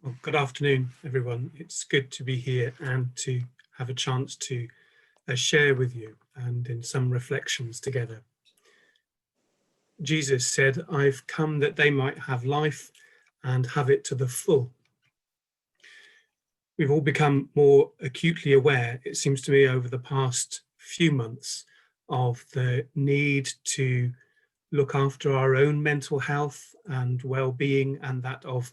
Well, good afternoon, everyone. It's good to be here and to have a chance to share with you and in some reflections together. Jesus said, "I've come that they might have life and have it to the full." We've all become more acutely aware, it seems to me, over the past few months of the need to look after our own mental health and well-being and that of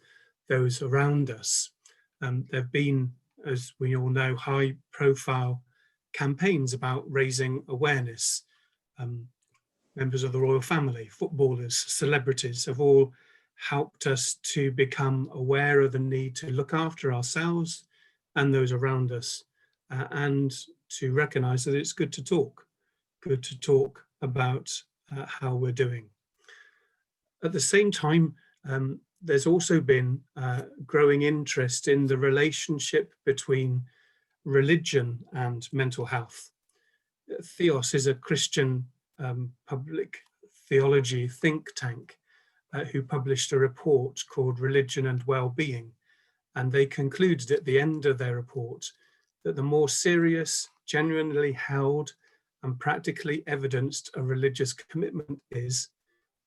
those around us. There have been, as we all know, high-profile campaigns about raising awareness. Members of the royal family, footballers, celebrities have all helped us to become aware of the need to look after ourselves and those around us, and to recognise that it's good to talk about how we're doing. At the same time, there's also been growing interest in the relationship between religion and mental health. Theos is a Christian public theology think tank who published a report called Religion and Wellbeing, and they concluded at the end of their report that the more serious, genuinely held and practically evidenced a religious commitment is,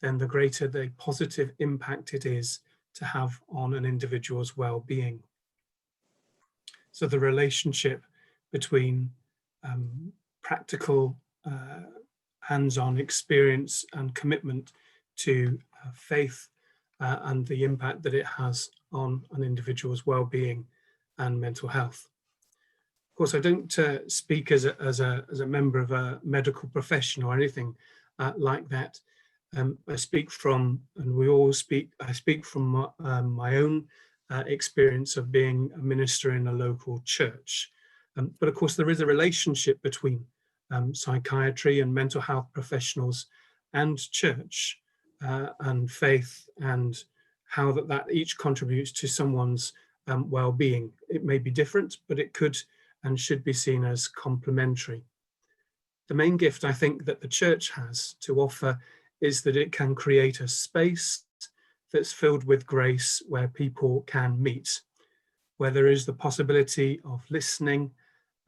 then the greater the positive impact it is to have on an individual's well-being. So the relationship between practical, hands-on experience and commitment to faith and the impact that it has on an individual's well-being and mental health. Of course, I don't speak as a member of a medical profession or anything like that. I speak from, and we all speak, I speak from my own experience of being a minister in a local church. But of course, there is a relationship between psychiatry and mental health professionals and church and faith, and how that each contributes to someone's well-being. It may be different, but it could and should be seen as complementary. The main gift I think that the church has to offer is that it can create a space that's filled with grace where people can meet, where there is the possibility of listening,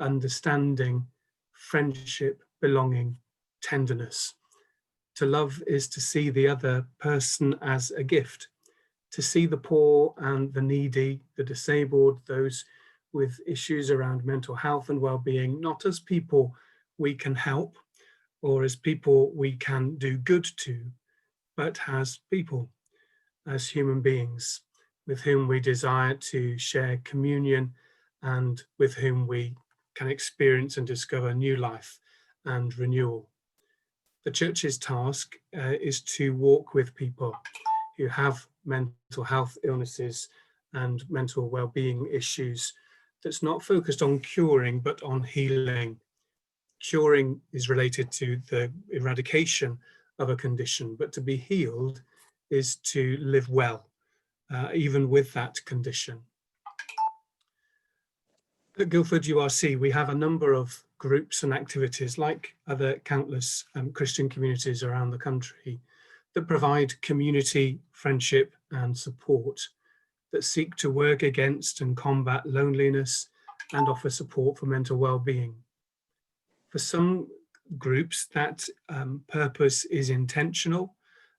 understanding, friendship, belonging, tenderness. To love is to see the other person as a gift, to see the poor and the needy, the disabled, those with issues around mental health and well-being, not as people we can help or as people we can do good to, but as people, as human beings with whom we desire to share communion and with whom we can experience and discover new life and renewal. The church's task is to walk with people who have mental health illnesses and mental well-being issues that's not focused on curing, but on healing. Curing is related to the eradication of a condition, but to be healed is to live well, even with that condition. At Guildford URC, we have a number of groups and activities, like other countless Christian communities around the country, that provide community, friendship, and support, that seek to work against and combat loneliness and offer support for mental well-being. For some groups, that purpose is intentional,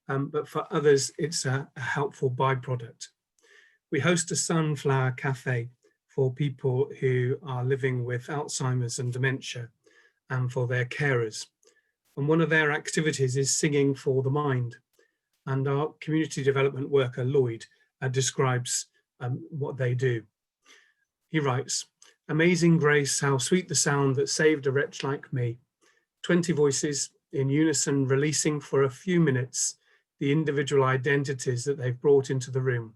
but for others, it's a helpful byproduct. We host a sunflower cafe for people who are living with Alzheimer's and dementia, and for their carers. And one of their activities is singing for the mind. And our community development worker, Lloyd, describes what they do. He writes, "Amazing grace, how sweet the sound that saved a wretch like me. 20 voices in unison releasing for a few minutes the individual identities that they've brought into the room.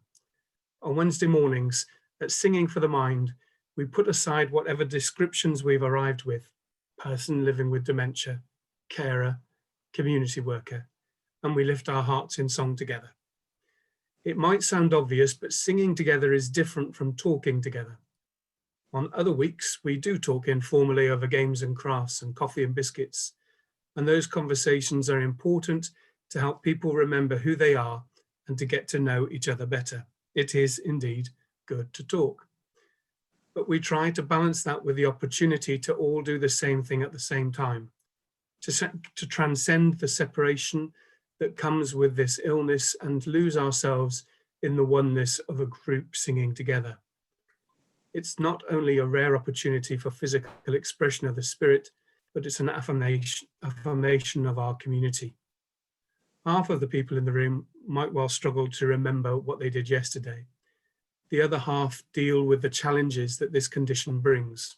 On Wednesday mornings, at Singing for the Mind, we put aside whatever descriptions we've arrived with: person living with dementia, carer, community worker, and we lift our hearts in song together. It might sound obvious, but singing together is different from talking together. On other weeks, we do talk informally over games and crafts and coffee and biscuits, and those conversations are important to help people remember who they are and to get to know each other better. It is indeed good to talk. But we try to balance that with the opportunity to all do the same thing at the same time, to transcend the separation that comes with this illness and lose ourselves in the oneness of a group singing together. It's not only a rare opportunity for physical expression of the spirit, but it's an affirmation of our community. Half of the people in the room might well struggle to remember what they did yesterday. The other half deal with the challenges that this condition brings,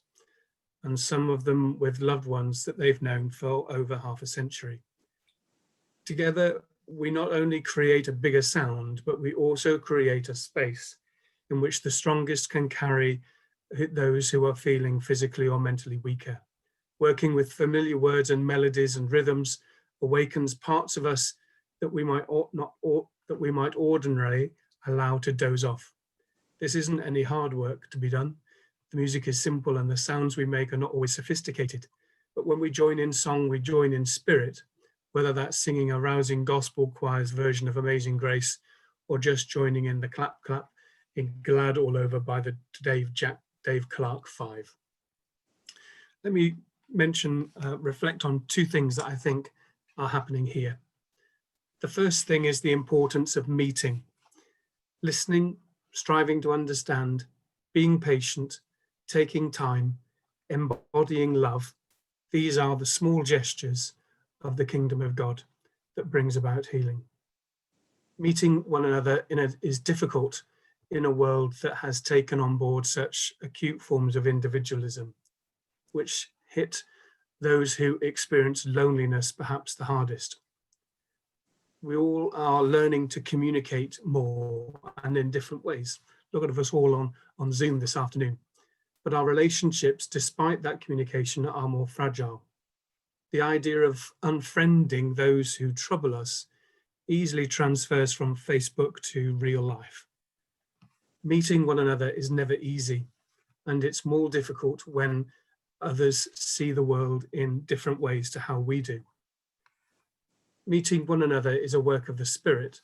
and some of them with loved ones that they've known for over half a century. Together, we not only create a bigger sound, but we also create a space in which the strongest can carry those who are feeling physically or mentally weaker. Working with familiar words and melodies and rhythms awakens parts of us that we might ordinarily allow to doze off. This isn't any hard work to be done. The music is simple and the sounds we make are not always sophisticated. But when we join in song, we join in spirit, whether that's singing a rousing gospel choir's version of Amazing Grace, or just joining in the clap clap in Glad All Over by the Dave Clark 5. Let me reflect on two things that I think are happening here. The first thing is the importance of meeting, listening, striving to understand, being patient, taking time, embodying love. These are the small gestures of the kingdom of God that brings about healing. Meeting one another is difficult in a world that has taken on board such acute forms of individualism, which hit those who experience loneliness perhaps the hardest. We all are learning to communicate more and in different ways. Look at us all on Zoom this afternoon. But our relationships, despite that communication, are more fragile. The idea of unfriending those who trouble us easily transfers from Facebook to real life. Meeting one another is never easy, and it's more difficult when others see the world in different ways to how we do. Meeting one another is a work of the Spirit,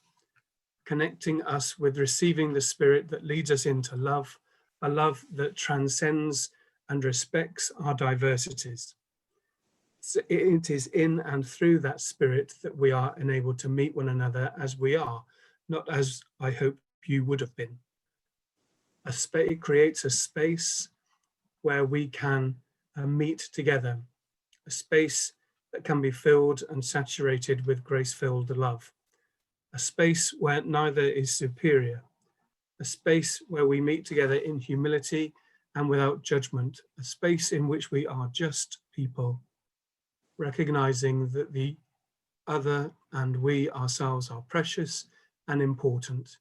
connecting us with receiving the Spirit that leads us into love, a love that transcends and respects our diversities. It is in and through that Spirit that we are enabled to meet one another as we are, not as I hope you would have been. It creates a space where we can meet together, a space that can be filled and saturated with grace-filled love, a space where neither is superior, a space where we meet together in humility and without judgment, a space in which we are just people, recognizing that the other and we ourselves are precious and important,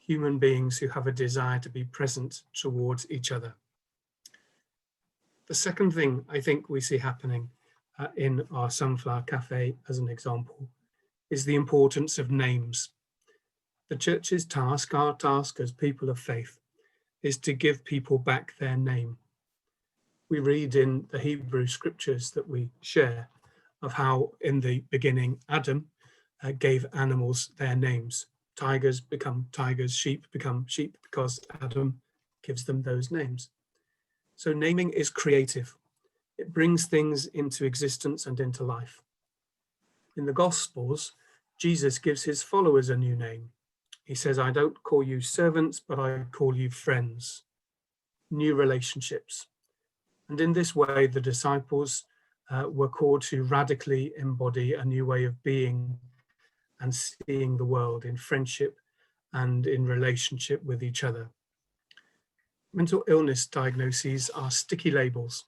human beings who have a desire to be present towards each other. The second thing I think we see happening in our Sunflower Cafe, as an example, is the importance of names. The church's task, our task as people of faith, is to give people back their name. We read in the Hebrew scriptures that we share of how in the beginning Adam gave animals their names. Tigers become tigers, sheep become sheep because Adam gives them those names. So naming is creative. It brings things into existence and into life. In the Gospels, Jesus gives his followers a new name. He says, I don't call you servants, but I call you friends, new relationships. And in this way, the disciples were called to radically embody a new way of being and seeing the world in friendship and in relationship with each other. Mental illness diagnoses are sticky labels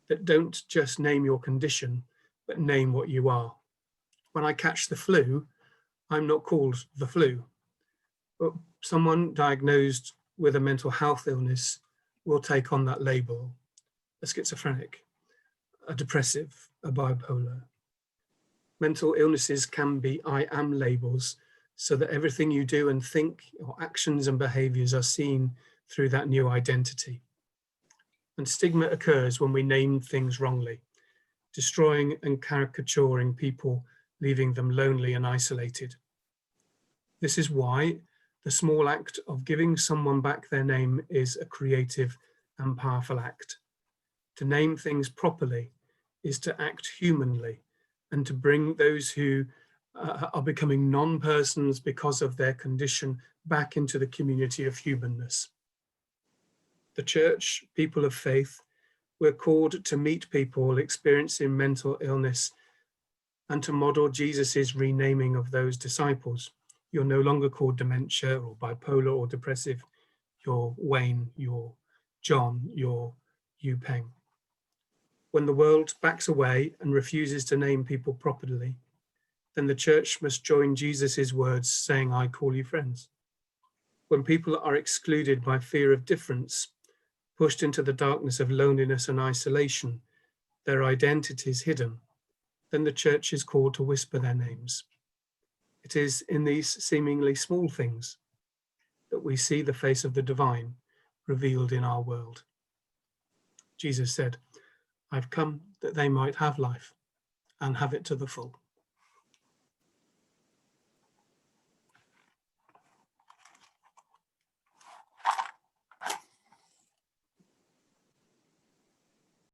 that don't just name your condition, but name what you are. When I catch the flu, I'm not called the flu, but someone diagnosed with a mental health illness will take on that label: a schizophrenic, a depressive, a bipolar. Mental illnesses can be I am labels, so that everything you do and think, or actions and behaviors, are seen through that new identity. And stigma occurs when we name things wrongly, destroying and caricaturing people, leaving them lonely and isolated. This is why The small act of giving someone back their name is a creative and powerful act. To name things properly is to act humanly and to bring those who are becoming non-persons because of their condition back into the community of humanness. The church, people of faith, we're called to meet people experiencing mental illness and to model Jesus's renaming of those disciples. You're no longer called dementia or bipolar or depressive. You're Wayne, you're John, you're Yu Peng. When the world backs away and refuses to name people properly, then the church must join Jesus's words saying, I call you friends. When people are excluded by fear of difference, pushed into the darkness of loneliness and isolation, their identities hidden, then the church is called to whisper their names. It is in these seemingly small things that we see the face of the divine revealed in our world. Jesus said, I've come that they might have life and have it to the full.